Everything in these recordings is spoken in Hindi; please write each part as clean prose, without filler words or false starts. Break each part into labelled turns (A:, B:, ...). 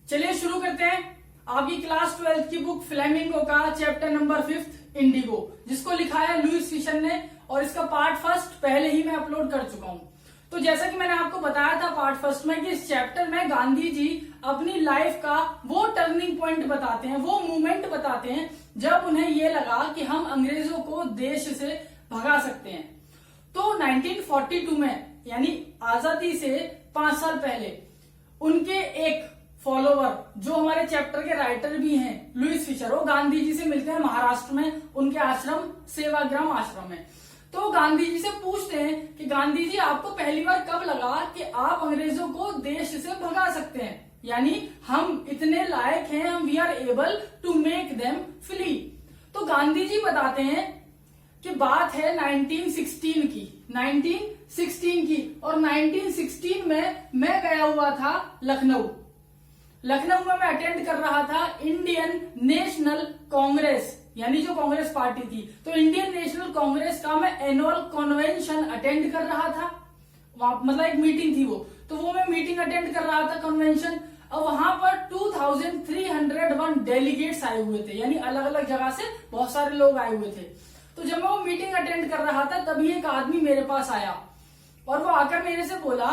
A: चलिए शुरू करते हैं। आपकी क्लास 12th की बुक फ्लेमिंगो का चैप्टर नंबर 5 इंडिगो, जिसको लिखा है लुईस फिशर ने, और इसका पार्ट फर्स्ट पहले ही मैं अपलोड कर चुका हूं। तो जैसा कि मैंने आपको बताया था पार्ट फर्स्ट में कि इस चैप्टर में गांधी जी अपनी लाइफ का वो टर्निंग पॉइंट बताते हैं, वो मोमेंट बताते हैं जब उन्हें ये लगा कि हम अंग्रेजों को देश से भगा सकते हैं। तो 1942 में, यानी आजादी से 5 साल पहले, उनके एक फॉलोवर जो हमारे चैप्टर के राइटर भी हैं, लुईस फिशर, वो गांधी जी से मिलते हैं महाराष्ट्र में, उनके आश्रम सेवाग्राम आश्रम में। तो गांधी जी से पूछते हैं कि गांधी जी, आपको पहली बार कब लगा कि आप अंग्रेजों को देश से भगा सकते हैं, यानी हम इतने लायक हैं, हम we are able to make them flee. तो गांधी जी बताते हैं कि बात है 1916 की, और 1916 में मैं गया हुआ था लखनऊ में मैं अटेंड कर रहा था इंडियन नेशनल कांग्रेस, यानी जो कांग्रेस पार्टी थी। तो इंडियन नेशनल कांग्रेस का मैं एनुअल कन्वेंशन अटेंड कर रहा था, मतलब एक मीटिंग थी वो मैं मीटिंग अटेंड कर रहा था, कन्वेंशन। और वहां पर 2301 डेलीगेट्स आए हुए थे, यानी अलग अलग जगह से बहुत सारे लोग आए हुए थे। तो जब मैं वो मीटिंग अटेंड कर रहा था तभी एक आदमी मेरे पास आया और वो आकर मेरे से बोला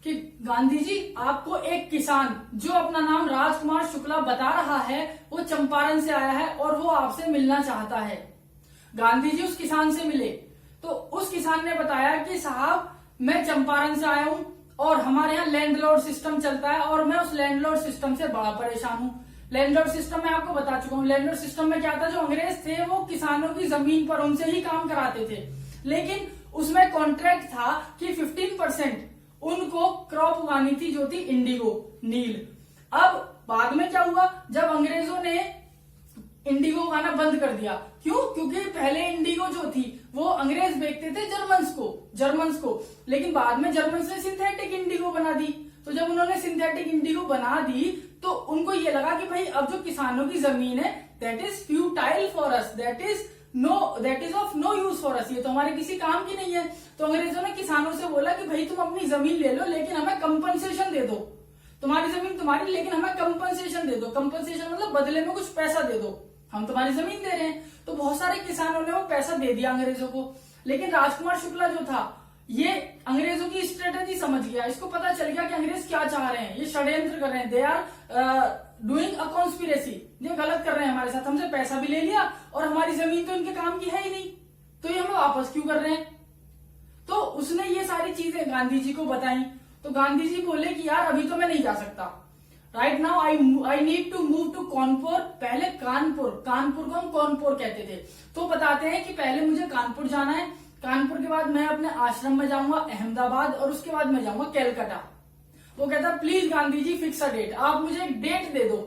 A: कि गांधी जी, आपको एक किसान जो अपना नाम राजकुमार शुक्ला बता रहा है, वो चंपारण से आया है और वो आपसे मिलना चाहता है। गांधी जी उस किसान से मिले तो उस किसान ने बताया कि साहब, मैं चंपारण से आया हूं और हमारे यहाँ लैंडलॉर्ड सिस्टम चलता है और मैं उस लैंडलॉर्ड सिस्टम से बड़ा परेशान हूं। लैंडलॉर्ड सिस्टम मैं आपको बता चुका हूं। लैंडलॉर्ड सिस्टम में क्या था, जो अंग्रेज थे वो किसानों की जमीन पर उनसे ही काम कराते थे, लेकिन उसमें कॉन्ट्रैक्ट था कि 15% उनको क्रॉप उगानी थी, जो थी इंडिगो, नील। अब बाद में क्या हुआ, जब अंग्रेजों ने इंडिगो उगाना बंद कर दिया, क्यों? क्योंकि पहले इंडिगो जो थी वो अंग्रेज बेचते थे जर्मन्स को, लेकिन बाद में जर्मन्स ने सिंथेटिक इंडिगो बना दी। तो जब उन्होंने सिंथेटिक इंडिगो बना दी तो उनको ये लगा कि भाई अब जो किसानों की जमीन है, that is futile for us, that is of no use for us, ये तो हमारे किसी काम की नहीं है। तो अंग्रेजों ने किसानों से बोला कि भाई तुम अपनी जमीन ले लो, लेकिन हमें कंपनसेशन दे दो। तुम्हारी जमीन तुम्हारी, लेकिन हमें कंपनसेशन दे दो। कंपनसेशन मतलब बदले में कुछ पैसा दे दो, हम तुम्हारी जमीन दे रहे हैं। तो बहुत सारे किसानों ने वो पैसा दे दिया अंग्रेजों को, लेकिन राजकुमार शुक्ला जो था ये अंग्रेजों की स्ट्रेटेजी समझ गया। इसको पता चल गया कि अंग्रेज क्या चाह रहे हैं, ये षड्यंत्र कर रहे हैं, they are doing a conspiracy, ये गलत कर रहे हैं हमारे साथ, हमसे पैसा भी ले लिया और हमारी जमीन तो इनके काम की है ही नहीं, तो ये हमें वापस क्यों कर रहे हैं। तो उसने ये सारी चीजें गांधी जी को बताई। तो गांधी जी बोले कि यार अभी तो मैं नहीं जा सकता, right now I need to move to Kanpur, पहले कानपुर को हम कानपुर कहते थे। तो बताते हैं कि पहले मुझे कानपुर जाना है, कानपुर के बाद मैं अपने आश्रम में जाऊंगा अहमदाबाद, और उसके बाद मैं जाऊंगा कैलकाटा। वो कहता please Gandhi ji fix a date, आप मुझे एक डेट दे दो,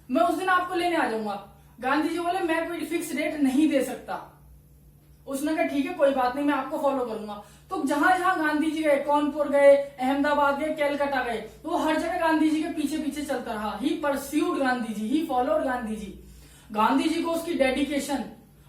A: मैं उस दिन आपको लेने आ जाऊंगा। गांधी जी बोले मैं कोई फिक्स डेट नहीं दे सकता। उसने कहा ठीक है, कोई बात नहीं, मैं आपको फॉलो करूंगा। तो जहां जहां गांधी जी गए, कानपुर गए, अहमदाबाद गए, कैलकाटा गए, तो हर जगह गांधी जी के पीछे पीछे चलता रहा। He pursued Gandhi ji, he followed Gandhi ji. Gandhi ji को उसकी डेडिकेशन,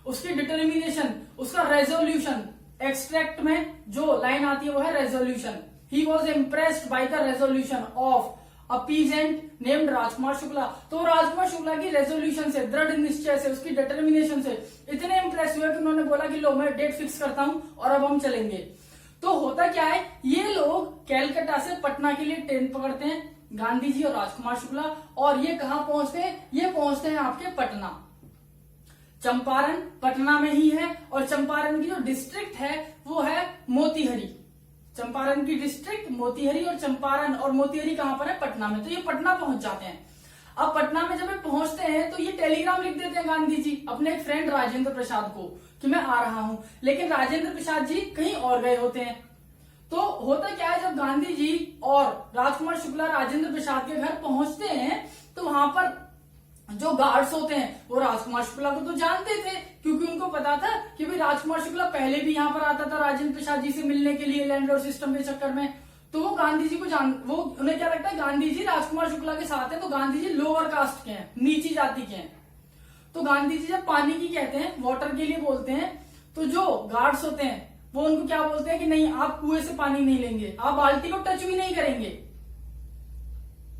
A: उसकी डिटर्मिनेशन, उसका रेजोल्यूशन, एक्सट्रैक्ट में जो लाइन आती है वो है resolution. He was impressed by the resolution of a peasant named Rajkumar Shukla. तो राजकुमार शुक्ला की रेजोल्यूशन से, दृढ़ निश्चय से, उसकी डिटर्मिनेशन से इतने इंप्रेस हुए कि उन्होंने बोला कि लो मैं डेट फिक्स करता हूं और अब हम चलेंगे। तो होता क्या है, ये लोग कैलकाटा से पटना के लिए ट्रेन पकड़ते हैं, गांधी जी और राजकुमार शुक्ला, और ये कहां पहुंचते हैं, ये पहुंचते हैं आपके पटना। चंपारण पटना में ही है, और चंपारण की जो डिस्ट्रिक्ट है वो है मोतीहारी। चंपारण की डिस्ट्रिक्ट मोतीहारी, और चंपारण और मोतीहारी कहां पर है, पटना में। तो ये पटना पहुंच जाते हैं। अब पटना में जब ये पहुंचते हैं तो ये टेलीग्राम लिख देते हैं गांधी जी अपने एक फ्रेंड राजेंद्र प्रसाद को कि मैं आ रहा हूं, लेकिन राजेंद्र प्रसाद जी कहीं और गए होते हैं। तो होता क्या है, जब गांधी जी और राजकुमार शुक्ला राजेंद्र प्रसाद के घर पहुंचते हैं तो वहां पर जो गार्ड्स होते हैं वो राजकुमार शुक्ला को तो जानते थे, क्योंकि उनको पता था कि भाई राजकुमार शुक्ला पहले भी यहाँ पर आता था राजेंद्र प्रसाद जी से मिलने के लिए लैंडलॉर्ड सिस्टम के चक्कर में। तो वो गांधी जी को वो उन्हें क्या लगता है, गांधी जी राजकुमार शुक्ला के साथ है, तो गांधी जी लोअर कास्ट के हैं, नीची जाति के हैं। तो गांधी जी जब पानी की कहते हैं, वाटर के लिए बोलते हैं, तो जो गार्ड्स होते हैं वो उनको क्या बोलते हैं कि नहीं, आप कुएं से पानी नहीं लेंगे, आप बाल्टी को टच भी नहीं करेंगे,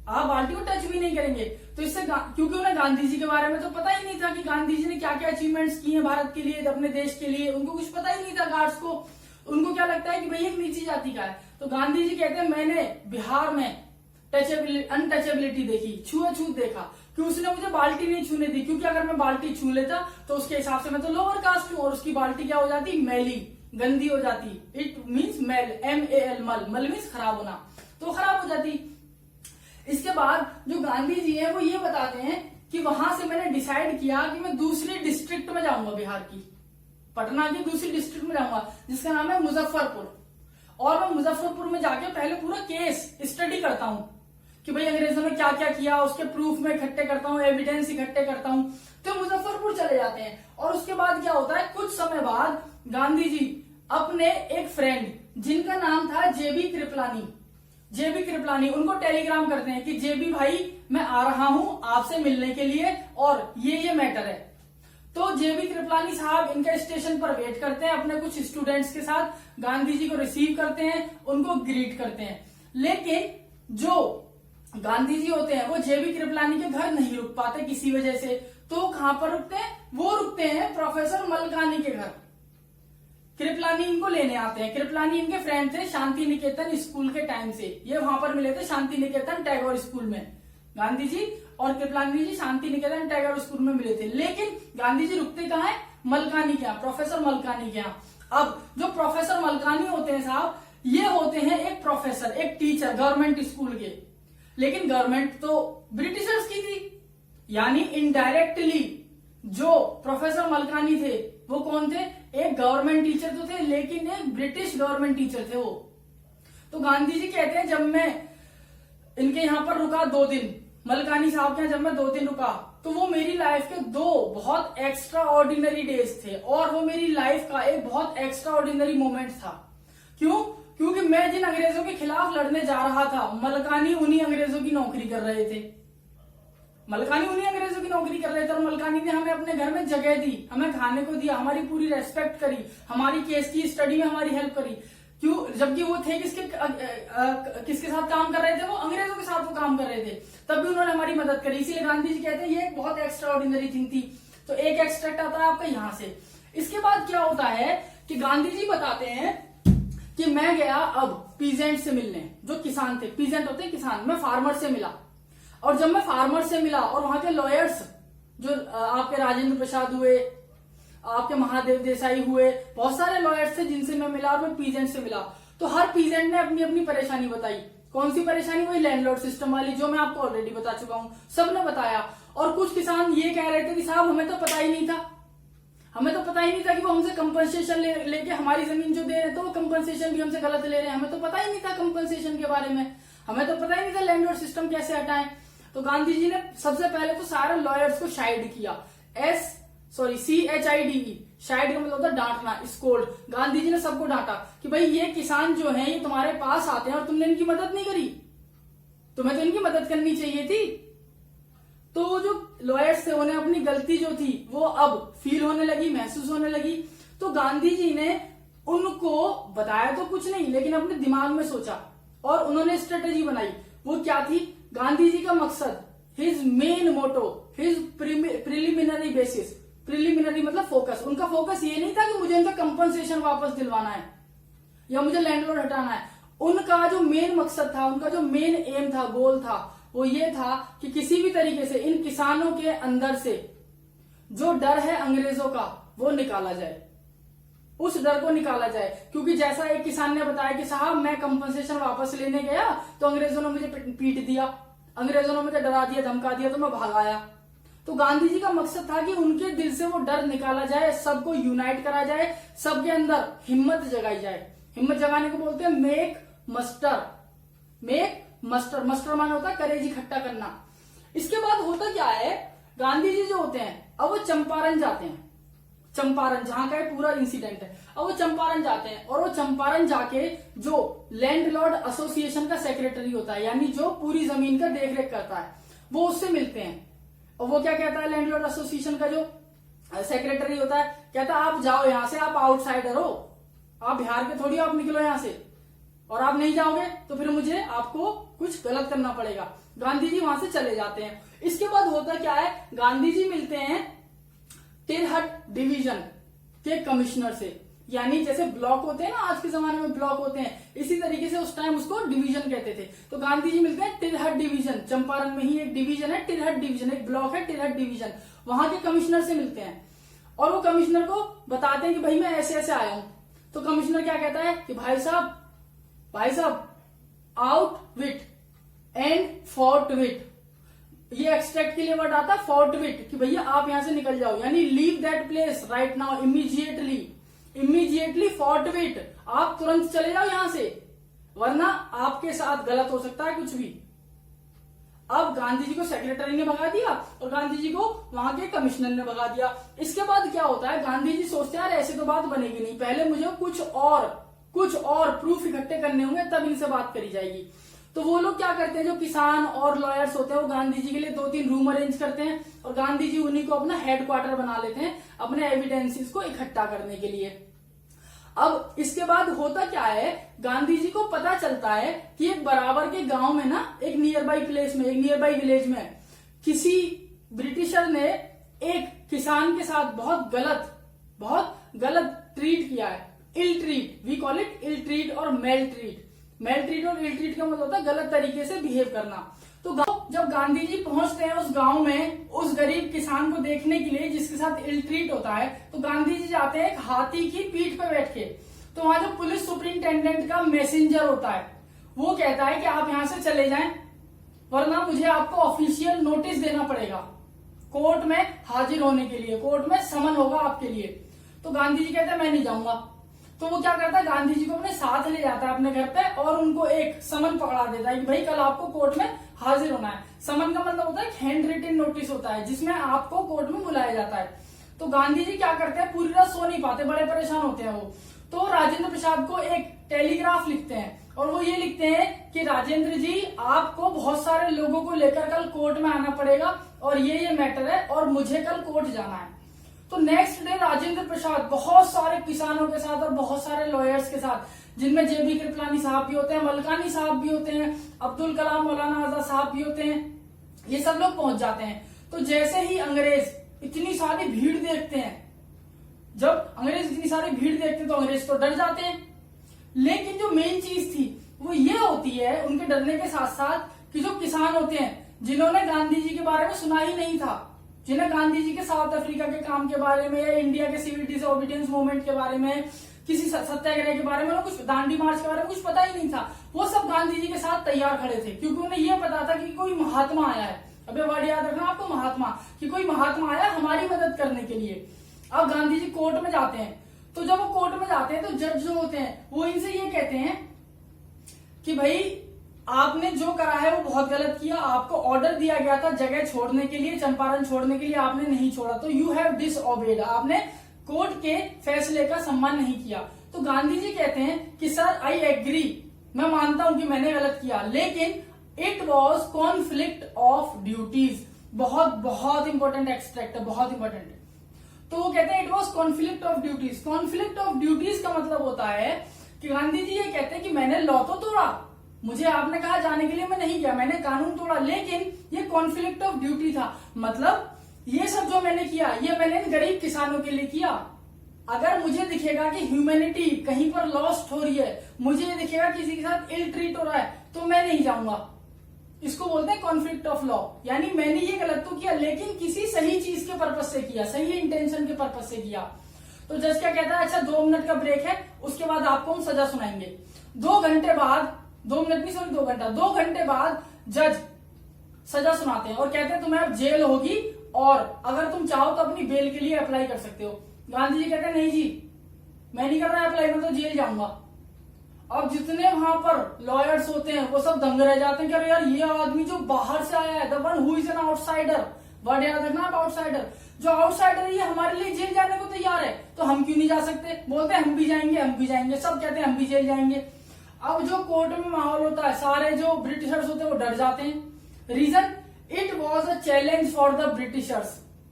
A: आप बाल्टी को टच भी नहीं करेंगे। तो इससे क्योंकि उन्हें गांधी जी के बारे में तो पता ही नहीं था कि गांधी जी ने क्या क्या अचीवमेंट्स किए हैं भारत के लिए, अपने देश के लिए, उनको कुछ पता ही नहीं था गार्ड्स को। उनको क्या लगता है कि भाई एक नीची जाति का है। तो गांधी जी कहते हैं मैंने बिहार में अनटचेबिलिटी देखी, छुआछूत देखा कि उसने मुझे बाल्टी नहीं छूने दी, क्योंकि अगर मैं बाल्टी छू लेता तो उसके हिसाब से मैं तो लोअर कास्ट हूं और उसकी बाल्टी क्या हो जाती, मैली, गंदी हो जाती। इट मीन्स मेल, MAL, मल, मल मीन्स खराब होना, तो खराब हो जाती। इसके बाद जो गांधी जी है वो ये बताते हैं कि वहां से मैंने डिसाइड किया कि मैं दूसरी डिस्ट्रिक्ट में जाऊंगा, बिहार की, पटना की दूसरी डिस्ट्रिक्ट में जाऊंगा जिसका नाम है मुजफ्फरपुर। और मैं मुजफ्फरपुर में जाके पहले पूरा केस स्टडी करता हूं कि भाई अंग्रेजों ने क्या क्या किया, उसके प्रूफ में इकट्ठे करता हूँ, एविडेंस इकट्ठे करता हूँ। तो मुजफ्फरपुर चले जाते हैं और उसके बाद क्या होता है, कुछ समय बाद गांधी जी अपने एक फ्रेंड जिनका नाम था जेबी कृपलानी, उनको टेलीग्राम करते हैं कि जेबी भाई मैं आ रहा हूं आपसे मिलने के लिए और ये मैटर है। तो जेबी कृपलानी साहब इनके स्टेशन पर वेट करते हैं अपने कुछ स्टूडेंट्स के साथ, गांधी जी को रिसीव करते हैं, उनको ग्रीट करते हैं। लेकिन जो गांधी जी होते हैं वो जेबी कृपलानी के घर नहीं रुक पाते किसी वजह से। तो कहां पर रुकते हैं, वो रुकते हैं प्रोफेसर मलकानी के घर। कृपलानी इनको लेने आते हैं। कृपलानी इनके फ्रेंड थे शांति निकेतन स्कूल के टाइम से, ये वहां पर मिले थे शांति निकेतन टैगोर स्कूल में। गांधी जी और कृपलानी जी शांति निकेतन टैगोर स्कूल में मिले थे। लेकिन गांधी जी रुकते कहाँ है, मलकानी के यहाँ, प्रोफेसर मलकानी के यहाँ। अब जो प्रोफेसर मलकानी होते हैं साहब, ये होते हैं एक प्रोफेसर, एक टीचर गवर्नमेंट स्कूल के। लेकिन गवर्नमेंट तो ब्रिटिशर्स की थी, यानी इनडायरेक्टली जो प्रोफेसर मलकानी थे वो कौन थे, एक गवर्नमेंट टीचर तो थे लेकिन एक ब्रिटिश गवर्नमेंट टीचर थे वो। तो गांधी जी कहते हैं जब मैं इनके यहां पर रुका 2 दिन, मलकानी साहब के यहाँ जब मैं 2 दिन रुका, तो वो मेरी लाइफ के 2 बहुत एक्स्ट्रा ऑर्डिनरी डेज थे और वो मेरी लाइफ का एक बहुत एक्स्ट्रा ऑर्डिनरी मोमेंट था। क्यों, क्योंकि मैं जिन अंग्रेजों के खिलाफ लड़ने जा रहा था, मलकानी उन्हीं अंग्रेजों की नौकरी कर रहे थे। मलकानी उन्हीं अंग्रेजों की नौकरी कर रहे थे और मलकानी ने हमें अपने घर में जगह दी, हमें खाने को दिया, हमारी पूरी रेस्पेक्ट करी, हमारी केस की स्टडी में हमारी हेल्प करी। क्यों, जबकि वो थे किसके साथ काम कर रहे थे, वो अंग्रेजों के साथ वो काम कर रहे थे, तब भी उन्होंने हमारी मदद करी। इसीलिए गांधी जी कहते हैं ये एक बहुत एक्स्ट्रा ऑर्डिनरी थिंग थी। तो एक एक्सट्रैक्ट आता है आपका यहां से। इसके बाद क्या होता है कि गांधी जी बताते हैं कि मैं गया अब पीजेंट से मिलने, जो किसान थे, पीजेंट होते हैं किसान, मैं फार्मर से मिला। और जब मैं फार्मर से मिला और वहां के लॉयर्स, जो आपके राजेंद्र प्रसाद हुए, आपके महादेव देसाई हुए, बहुत सारे लॉयर्स थे जिनसे मैं मिला और मैं पीजेंट से मिला। तो हर पीजेंट ने अपनी अपनी परेशानी बताई। कौन सी परेशानी, वही लैंडलॉर्ड सिस्टम वाली, जो मैं आपको ऑलरेडी बता चुका हूं, सबने बताया। और कुछ किसान ये कह रहे थे कि साहब हमें तो पता ही नहीं था, हमें तो पता ही नहीं था कि वो हमसे कंपनसेशन लेके हमारी जमीन जो दे रहे थे वो कंपनसेशन भी हमसे गलत ले रहे हैं, हमें तो पता ही नहीं था कंपनसेशन के बारे में, हमें तो पता ही नहीं था लैंडलॉर्ड सिस्टम कैसे हटाएं। तो गांधी जी ने सबसे पहले तो सारे लॉयर्स को शाइड किया, CHIDE, शाइड का मतलब होता है डांटना, स्कोल्ड। गांधी जी ने सबको डांटा कि भाई ये किसान जो हैं ये तुम्हारे पास आते हैं और तुमने इनकी मदद नहीं करी, तुम्हें तो इनकी मदद करनी चाहिए थी। तो जो लॉयर्स थे उन्हें अपनी गलती जो थी वो अब फील होने लगी, महसूस होने लगी। तो गांधी जी ने उनको बताया तो कुछ नहीं, लेकिन अपने दिमाग में सोचा और उन्होंने स्ट्रेटेजी बनाई। वो क्या थी, गांधी जी का मकसद, his main motto, his preliminary basis, preliminary मतलब फोकस, उनका फोकस ये नहीं था कि मुझे इनका कंपनसेशन वापस दिलवाना है या मुझे लैंडलॉर्ड हटाना है। उनका जो मेन मकसद था, उनका जो मेन एम था, गोल था, वो ये था कि किसी भी तरीके से इन किसानों के अंदर से जो डर है अंग्रेजों का वो निकाला जाए, उस डर को निकाला जाए। क्योंकि जैसा एक किसान ने बताया कि साहब मैं कंपनसेशन वापस लेने गया तो अंग्रेजों ने मुझे पीट दिया, अंग्रेजों ने मुझे डरा दिया, धमका दिया, तो मैं भाग आया। तो गांधी जी का मकसद था कि उनके दिल से वो डर निकाला जाए, सबको यूनाइट करा जाए, सबके अंदर हिम्मत जगाई जाए। हिम्मत जगाने को बोलते हैं make muster, make muster, muster माने होता है करेज, इकट्ठा करना। इसके बाद होता क्या है, गांधी जी जो होते हैं अब वो चंपारण जाते हैं, चंपारण जहां का पूरा इंसिडेंट है, अब वो चंपारण जाते हैं और वो चंपारण जाके जो लैंडलॉर्ड एसोसिएशन का सेक्रेटरी होता है, यानी जो पूरी जमीन का देखरेख करता है, वो उससे मिलते हैं। और वो क्या कहता है, लैंडलॉर्ड एसोसिएशन का जो सेक्रेटरी होता है, कहता है आप जाओ यहां से, आप आउटसाइडर हो, आप बिहार के थोड़ी, आप निकलो यहां से, और आप नहीं जाओगे तो फिर मुझे आपको कुछ गलत करना पड़ेगा। गांधी जी वहां से चले जाते हैं। इसके बाद होता क्या है, गांधी जी मिलते हैं तिरहट डिवीजन के कमिश्नर से, यानी जैसे ब्लॉक होते हैं ना, आज के जमाने में ब्लॉक होते हैं, इसी तरीके से उस टाइम उसको डिवीजन कहते थे। तो गांधी जी मिलते हैं तिरहट डिवीजन, चंपारण में ही एक डिवीजन है तिरहट डिवीजन, एक ब्लॉक है तिरहट डिवीजन, वहां के कमिश्नर से मिलते हैं। और वो कमिश्नर को बताते हैं कि भाई मैं ऐसे ऐसे आया हूं। तो कमिश्नर क्या कहता है कि भाई साहब आउट विट एंड फॉर्ट विट, ये एक्सट्रैक्ट के लिए वर्ड आता है फॉर्ट विट, कि भैया आप यहां से निकल जाओ, यानी leave that place right now immediately forthwith, आप तुरंत चले जाओ यहां से, वरना आपके साथ गलत हो सकता है कुछ भी। अब गांधी जी को सेक्रेटरी ने भगा दिया और गांधी जी को वहां के कमिश्नर ने भगा दिया। इसके बाद क्या होता है, गांधी जी सोचते हैं यार ऐसे तो बात बनेगी नहीं, पहले मुझे कुछ और प्रूफ इकट्ठे करने होंगे तब इनसे बात करी जाएगी। तो वो लोग क्या करते हैं, जो किसान और लॉयर्स होते हैं वो गांधी जी के लिए 2-3 रूम अरेंज करते हैं और गांधी जी उन्हीं को अपना हेडक्वार्टर बना लेते हैं अपने एविडेंसेस को इकट्ठा करने के लिए। अब इसके बाद होता क्या है, गांधी जी को पता चलता है कि एक बराबर के गांव में ना, एक नियर बाई विलेज में किसी ब्रिटिशर ने एक किसान के साथ बहुत गलत ट्रीट किया है। Ill treat, we call it ill treat और मेल ट्रीट और इल ट्रीट का मतलब होता है गलत तरीके से बिहेव करना। तो जब गांधी जी पहुंचते हैं उस गांव में उस गरीब किसान को देखने के लिए जिसके साथ इल ट्रीट होता है, तो गांधी जी जाते हैं एक हाथी की पीठ पे बैठ के। तो वहां जो पुलिस सुपरिंटेंडेंट का मैसेंजर होता है वो कहता है कि आप यहां से चले जाएं, वरना मुझे आपको ऑफिशियल नोटिस देना पड़ेगा, कोर्ट में हाजिर होने के लिए, कोर्ट में समन होगा आपके लिए। तो गांधी जी कहते हैं मैं नहीं जाऊंगा। तो वो क्या करता है, गांधी जी को अपने साथ ले जाता है अपने घर पे और उनको एक समन पकड़ा देता है कि भाई कल आपको कोर्ट में हाजिर होना है। समन का मतलब होता है हैंड रिटन नोटिस होता है जिसमें आपको कोर्ट में बुलाया जाता है। तो गांधी जी क्या करते हैं, पूरी रात सो नहीं पाते, बड़े परेशान होते हैं वो। तो राजेंद्र प्रसाद को एक टेलीग्राफ लिखते हैं और वो ये लिखते हैं कि राजेंद्र जी आपको बहुत सारे लोगों को लेकर कल कोर्ट में आना पड़ेगा और ये मैटर है और मुझे कल कोर्ट जाना है। तो नेक्स्ट डे राजेंद्र प्रसाद बहुत सारे किसानों के साथ और बहुत सारे लॉयर्स के साथ, जिनमें जेबी कृपलानी साहब भी होते हैं, मलकानी साहब भी होते हैं, अब्दुल कलाम मौलाना आजाद साहब भी होते हैं, ये सब लोग पहुंच जाते हैं। तो जैसे ही अंग्रेज इतनी सारी भीड़ देखते हैं, जब अंग्रेज इतनी सारी भीड़ देखते हैं तो अंग्रेज तो डर जाते हैं। लेकिन जो मेन चीज थी वो ये होती है उनके डरने के साथ साथ कि जो किसान होते हैं जिन्होंने गांधी जी के बारे में सुना ही नहीं था, जिन्हें गांधी जी के साउथ अफ्रीका के काम के बारे में या इंडिया के सिविल डिसओबीडियंस मूवमेंट के बारे में, किसी सत्याग्रह के बारे में, कुछ दांडी मार्च के बारे में कुछ पता ही नहीं था, वो सब गांधी जी के साथ तैयार खड़े थे क्योंकि उन्हें यह पता था कि कोई महात्मा आया है। अब वर्ड याद रखना आपको, महात्मा, कि कोई महात्मा आया हमारी मदद करने के लिए। अब गांधी जी कोर्ट में जाते हैं, तो जब वो कोर्ट में जाते हैं तो जज जो होते हैं वो इनसे ये कहते हैं कि भाई आपने जो करा है वो बहुत गलत किया, आपको ऑर्डर दिया गया था जगह छोड़ने के लिए, चंपारण छोड़ने के लिए, आपने नहीं छोड़ा, तो यू हैव डिसओबेड, आपने कोर्ट के फैसले का सम्मान नहीं किया। तो गांधी जी कहते हैं कि सर आई एग्री, मैं मानता हूं कि मैंने गलत किया, लेकिन it was conflict of duties. बहुत इंपॉर्टेंट एक्सट्रैक्ट है, बहुत इंपॉर्टेंट। तो वो कहते हैं it was conflict of duties. Conflict of duties का मतलब होता है कि गांधी जी ये कहते हैं कि मैंने लॉ तो तोड़ा, मुझे आपने कहा जाने के लिए, मैं नहीं गया, मैंने कानून तोड़ा, लेकिन ये कॉन्फ्लिक्ट ऑफ ड्यूटी था। मतलब ये सब जो मैंने किया ये मैंने गरीब किसानों के लिए किया। अगर मुझे दिखेगा कि ह्यूमैनिटी कहीं पर लॉस्ट हो रही है, मुझे दिखेगा किसी के साथ इल ट्रीट हो रहा है, तो मैं नहीं जाऊंगा। इसको बोलते हैं कॉन्फ्लिक्ट ऑफ लॉ, यानी मैंने ये गलत तो किया लेकिन किसी सही चीज के पर्पज से किया, सही इंटेंशन के पर्पज से किया। तो जज क्या कहता है, अच्छा 2 मिनट का ब्रेक है, उसके बाद आपको हम सजा सुनाएंगे। 2 घंटे बाद, 2 मिनट नहीं सॉरी 2 घंटा, 2 घंटे बाद जज सजा सुनाते हैं और कहते हैं तुम्हें अब जेल होगी और अगर तुम चाहो तो अपनी बेल के लिए अप्लाई कर सकते हो। गांधी जी कहते हैं नहीं जी मैं नहीं कर रहा अप्लाई, मैं तो जेल जाऊंगा। अब जितने वहां पर लॉयर्स होते हैं वो सब दंग रह जाते हैं कि अरे यार ये आदमी जो बाहर से आया है, the one who is an outsider, word याद रखना आप, आउटसाइडर, जो आउटसाइडर है ये हमारे लिए जेल जाने को तैयार है, तो हम क्यों नहीं जा सकते। बोलते हैं हम भी जाएंगे, सब कहते हैं हम भी जेल जाएंगे। अब जो कोर्ट में माहौल होता है, सारे जो ब्रिटिशर्स होते हैं वो डर जाते हैं। Reason, it was a challenge for the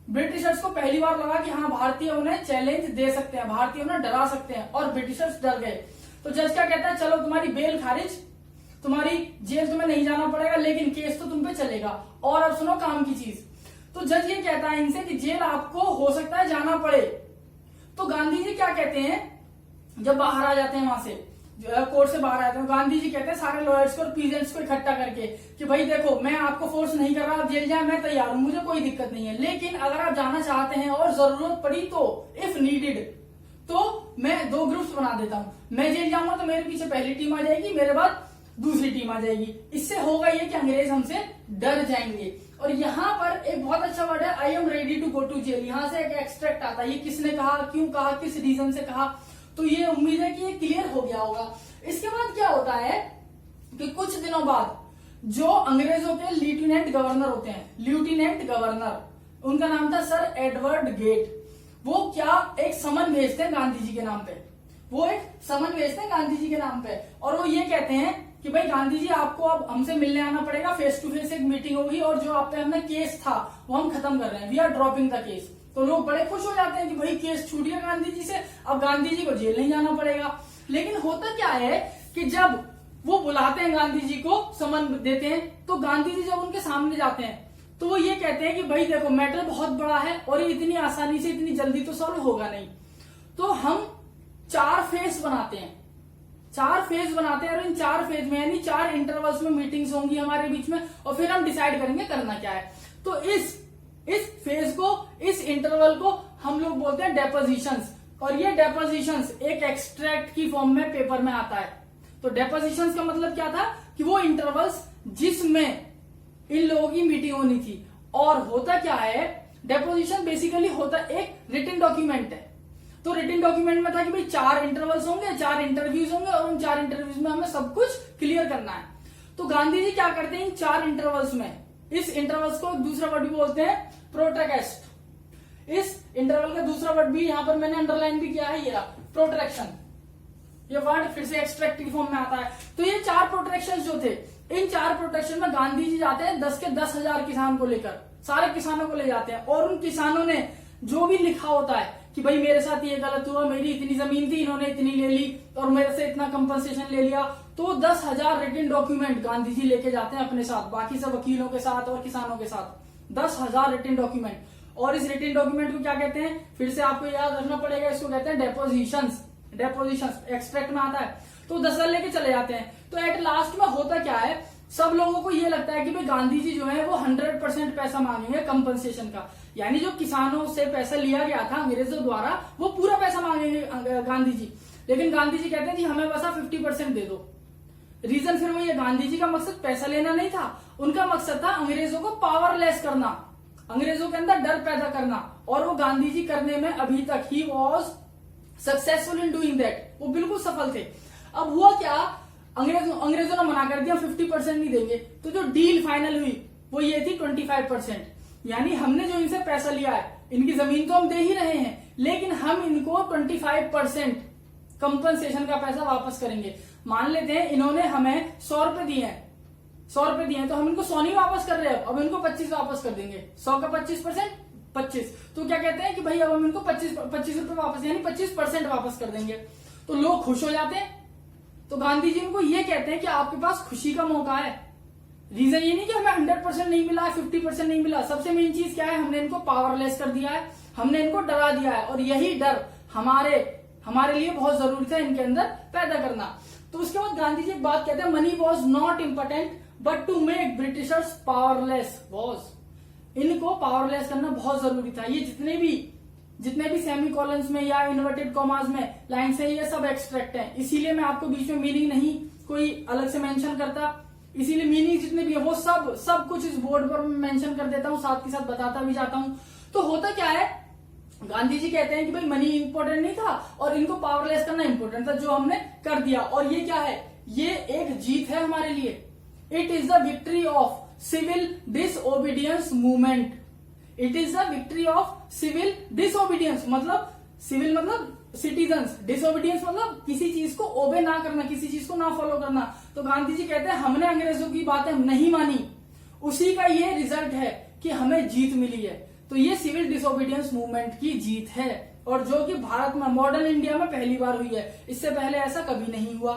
A: Britishers को पहली बार लगा कि हाँ भारतीय उन्हें चैलेंज दे सकते हैं, भारतीय उन्हें डरा सकते हैं, और ब्रिटिशर्स डर गए। तो जज क्या कहता है, चलो तुम्हारी बेल खारिज, तुम्हारी जेल तुम्हें नहीं जाना पड़ेगा, लेकिन केस तो तुम पे चलेगा। और अब सुनो काम की चीज, तो जज ये कहता है इनसे कि जेल आपको हो सकता है जाना पड़े। तो गांधी जी क्या कहते हैं, जब बाहर आ जाते हैं वहां से, कोर्ट से बाहर आते हैं, गांधी जी कहते हैं सारे लॉयर्स को और पीजेंट्स को इकट्ठा करके कि भाई देखो, मैं आपको फोर्स नहीं कर रहा, आप जेल जाए, मैं तैयार हूं, मुझे कोई दिक्कत नहीं है, लेकिन अगर आप जाना चाहते हैं और जरूरत पड़ी तो, इफ नीडेड, तो मैं 2 ग्रुप्स बना देता हूं। मैं जेल जाऊंगा तो मेरे पीछे पहली टीम आ जाएगी, मेरे बाद दूसरी टीम आ जाएगी। इससे होगा ये कि अंग्रेज हमसे डर जाएंगे। और यहाँ पर एक बहुत अच्छा वर्ड है, I am ready to go to jail. यहाँ से एक एक्सट्रैक्ट आता है, ये किसने कहा, क्यों कहा, किस रीजन से कहा, तो ये उम्मीद है कि ये क्लियर हो गया होगा। इसके बाद क्या होता है कि कुछ दिनों बाद जो अंग्रेजों के लेफ्टिनेंट गवर्नर होते हैं, लेफ्टिनेंट गवर्नर, उनका नाम था सर एडवर्ड गेट, वो क्या एक समन भेजते हैं गांधी जी के नाम पे, वो एक समन भेजते हैं गांधी जी के नाम पे, और वो ये कहते हैं कि भाई गांधी जी आपको अब हमसे मिलने आना पड़ेगा, फेस टू फेस एक मीटिंग होगी, और जो आप पे हमने केस था वो हम खत्म कर रहे हैं, we are dropping the case. तो लोग बड़े खुश हो जाते हैं कि भाई केस छूट गया गांधी जी से, अब गांधी जी को जेल नहीं जाना पड़ेगा। लेकिन होता क्या है कि जब वो बुलाते हैं गांधी जी को, समन देते हैं, तो गांधी जी जब उनके सामने जाते हैं तो वो ये कहते हैं कि भाई देखो, मैटर बहुत बड़ा है और ये इतनी आसानी से, इतनी जल्दी तो सॉल्व होगा नहीं, तो हम 4 फेज बनाते हैं, 4 फेज बनाते हैं, और इन 4 फेज में यानी 4 इंटरवल्स में मीटिंग्स होंगी हमारे बीच में, और फिर हम डिसाइड करेंगे करना क्या है। तो इस फेज को, इस इंटरवल को हम लोग बोलते हैं डेपोजिशंस, और ये डेपोजिशंस एक एक्सट्रैक्ट की फॉर्म में पेपर में आता है। तो डेपोजिशंस का मतलब क्या था कि वो इंटरवल्स जिसमें इन लोगों की मीटिंग होनी थी। और होता क्या है, डेपोजिशन बेसिकली होता एक रिटन डॉक्यूमेंट है। तो रिटन डॉक्यूमेंट में था कि भाई 4 इंटरवल्स होंगे, 4 इंटरव्यूज होंगे, और उन 4 इंटरव्यूज में हमें सब कुछ क्लियर करना है। तो गांधी जी क्या करते हैं, इन 4 इंटरवल्स में, इस इंटरवल्स को दूसरा वर्ड भी बोलते हैं प्रोट्रैक्स्ट। इस इंटरवल का दूसरा वर्ड भी यहां पर मैंने अंडरलाइन भी किया है, ये प्रोट्रैक्शन। ये वर्ड फिर से एक्सट्रैक्ट की फॉर्म में आता है। तो ये 4 प्रोटेक्शन जो थे, इन 4 प्रोटेक्शन में गांधी जी जाते हैं 10 के 10,000 किसान को लेकर, सारे किसानों को ले जाते हैं, और उन किसानों ने जो भी लिखा होता है कि भाई मेरे साथ ये गलत हुआ, मेरी इतनी जमीन थी, इन्होंने इतनी ले ली, और मेरे से इतना कंपनसेशन ले लिया, तो 10,000 रिटन डॉक्यूमेंट गांधी जी लेके जाते हैं अपने साथ, बाकी सब वकीलों के साथ और किसानों के साथ 10,000 रिटन डॉक्यूमेंट। और इस रिटन डॉक्यूमेंट को क्या कहते हैं, फिर से आपको याद रखना पड़ेगा, इसको कहते हैं डेपोजिशंस। डेपोजिशंस एक्सट्रैक्ट में आता है। तो 10,000 लेके चले जाते हैं। तो एट लास्ट में होता क्या है, सब लोगों को ये लगता है कि भाई गांधी जी जो है वो 100% पैसा मांगेंगे कंपनसेशन का, यानी जो किसानों से पैसा लिया गया था अंग्रेजों द्वारा, वो पूरा पैसा मांगेंगे गांधी जी। लेकिन गांधी जी कहते हैं जी हमें बस 50% दे दो। रीजन फिर वही है, गांधी जी का मकसद पैसा लेना नहीं था, उनका मकसद था अंग्रेजों को पावरलेस करना, अंग्रेजों के अंदर डर पैदा करना, और वो गांधी जी करने में अभी तक he was successful in doing that, वो बिल्कुल सफल थे। अब हुआ क्या, अंग्रेजों ने मना कर दिया, 50% नहीं देंगे। तो जो डील फाइनल हुई वो ये थी 25%, यानी हमने जो इनसे पैसा लिया है, इनकी जमीन तो हम दे ही रहे हैं, लेकिन हम इनको 25% कंपनसेशन का पैसा वापस करेंगे। मान लेते हैं इन्होंने हमें 100 रुपए दिए हैं, 100 रुपए दिए हैं, तो हम इनको 100 नहीं वापस कर रहे हैं, अब इनको 25 वापस कर देंगे। 100 का 25% 25। तो क्या कहते हैं कि भाई अब हम इनको 25 रुपए वापस, यानी 25% वापस कर देंगे। तो लोग खुश हो जाते हैं। तो गांधी जी उनको ये कहते हैं कि आपके पास खुशी का मौका है। रीजन ये नहीं कि हमें 100% नहीं मिला, 50% नहीं मिला, सबसे मेन चीज क्या है, हमने इनको पावरलेस कर दिया है, हमने इनको डरा दिया है, और यही डर हमारे लिए बहुत जरूरी था इनके अंदर पैदा करना। तो उसके बाद गांधी जी एक बात कहते हैं, money was not important but to make Britishers powerless was. इनको पावरलेस करना बहुत जरूरी था। ये जितने भी सेमी कॉलन्स में या इन्वर्टेड कॉमास में लाइन्स है, ये सब एक्सट्रैक्ट है, इसीलिए मैं आपको बीच में मीनिंग नहीं कोई अलग से मेंशन करता, इसीलिए मीनिंग जितने भी है वो सब कुछ इस बोर्ड पर मेंशन कर देता हूं, साथ के साथ बताता भी जाता हूं। तो होता क्या है, गांधी जी कहते हैं कि भाई मनी इंपॉर्टेंट नहीं था और इनको पावरलेस करना इंपॉर्टेंट था, जो हमने कर दिया। और ये क्या है, ये एक जीत है हमारे लिए। It is the victory of civil disobedience movement. It is the victory of civil disobedience, मतलब सिविल मतलब सिटीजन्स, डिसओबीडियंस मतलब किसी चीज को ओबे ना करना, किसी चीज को ना फॉलो करना। तो गांधी जी कहते हैं हमने अंग्रेजों की बातें नहीं मानी, उसी का ये रिजल्ट है कि हमें जीत मिली है। तो ये सिविल डिसओबीडियंस मूवमेंट की जीत है। और जो कि भारत में मॉडर्न इंडिया में पहली बार हुई है। इससे पहले ऐसा कभी नहीं हुआ।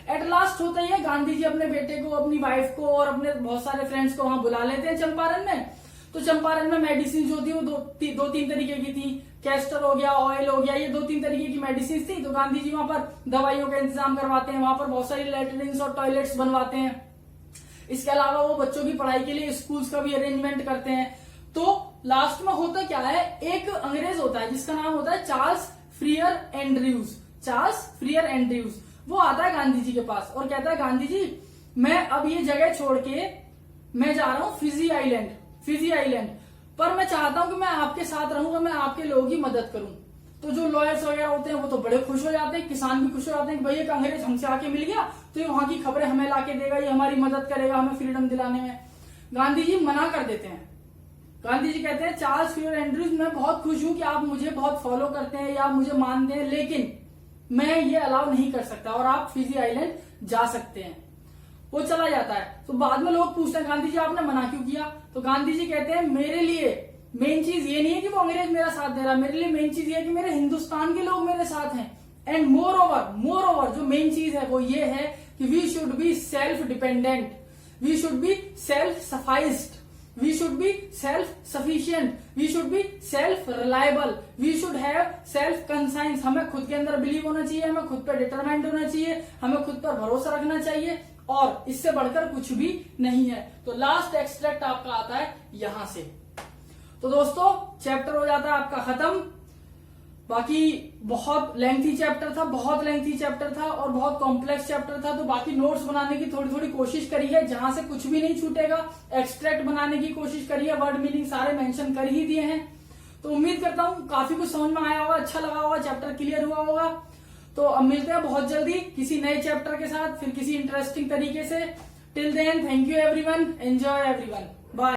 A: एट लास्ट होता ही है, गांधी जी अपने बेटे को, अपनी वाइफ को और अपने बहुत सारे फ्रेंड्स को वहां बुला लेते हैं चंपारण में। तो चंपारण में मेडिसिन जो थी वो दो तीन तरीके की थी, कैस्टर हो गया, ऑयल हो गया, ये 2-3 तरीके की मेडिसिन थी। तो गांधी जी वहां पर दवाइयों का इंतजाम करवाते हैं, वहां पर बहुत सारी लैट्रिन्स और टॉयलेट्स बनवाते हैं। इसके अलावा वो बच्चों की पढ़ाई के लिए स्कूल्स का भी अरेंजमेंट करते हैं। तो लास्ट में होता क्या है, एक अंग्रेज होता है जिसका नाम होता है चार्ल्स फ्रियर एंड्रयूज। चार्ल्स फ्रियर एंड्रयूज वो आता है गांधी जी के पास और कहता है, गांधी जी मैं अब ये जगह छोड़ के मैं जा रहा हूँ फिजी आइलैंड, पर मैं चाहता हूं कि मैं आपके साथ रहूंगा, मैं आपके लोगों की मदद करूं। तो जो लॉयर्स वगैरह होते हैं वो तो बड़े खुश हो जाते हैं, किसान भी खुश हो जाते हैं कि भाई एक अंग्रेज हमसे आके मिल गया तो ये वहां की खबरें हमें लाके देगा, ये हमारी मदद करेगा हमें फ्रीडम दिलाने में। गांधी जी मना कर देते हैं। गांधी जी कहते हैं, चार्ल्स फ्रियर एंड्रयूज मैं बहुत खुश हूं कि आप मुझे बहुत फॉलो करते हैं या आप मुझे मानते हैं, लेकिन मैं ये अलाउ नहीं कर सकता और आप फिजी आइलैंड जा सकते हैं। वो चला जाता है। तो बाद में लोग पूछते हैं, गांधी जी आपने मना क्यों किया? तो गांधी जी कहते हैं, मेरे लिए मेन चीज ये नहीं है कि वो अंग्रेज मेरा साथ दे रहा, मेरे लिए मेन चीज ये है कि मेरे हिंदुस्तान के लोग मेरे साथ हैं। एंड मोर ओवर जो मेन चीज है वो ये है कि we should be self dependent, we should be self sufficed, we should be self sufficient, we should be self reliable, we should have self conscience. हमें खुद के अंदर बिलीव होना चाहिए, हमें खुद पर डिटरमाइंड होना चाहिए, हमें खुद पर भरोसा रखना चाहिए और इससे बढ़कर कुछ भी नहीं है। तो लास्ट एक्सट्रैक्ट आपका आता है यहां से। तो दोस्तों चैप्टर हो जाता है आपका खत्म। बाकी बहुत लेंथी चैप्टर था और बहुत कॉम्प्लेक्स चैप्टर था। तो बाकी नोट्स बनाने की थोड़ी थोड़ी कोशिश करी है, जहां से कुछ भी नहीं छूटेगा। एक्सट्रैक्ट बनाने की कोशिश करी है, वर्ड मीनिंग सारे मेंशन कर ही दिए हैं। तो उम्मीद करता हूं काफी कुछ समझ में आया होगा, अच्छा लगा होगा, चैप्टर क्लियर हुआ होगा। तो अब मिलते हैं बहुत जल्दी किसी नए चैप्टर के साथ, फिर किसी इंटरेस्टिंग तरीके से। Till then thank you everyone, enjoy everyone.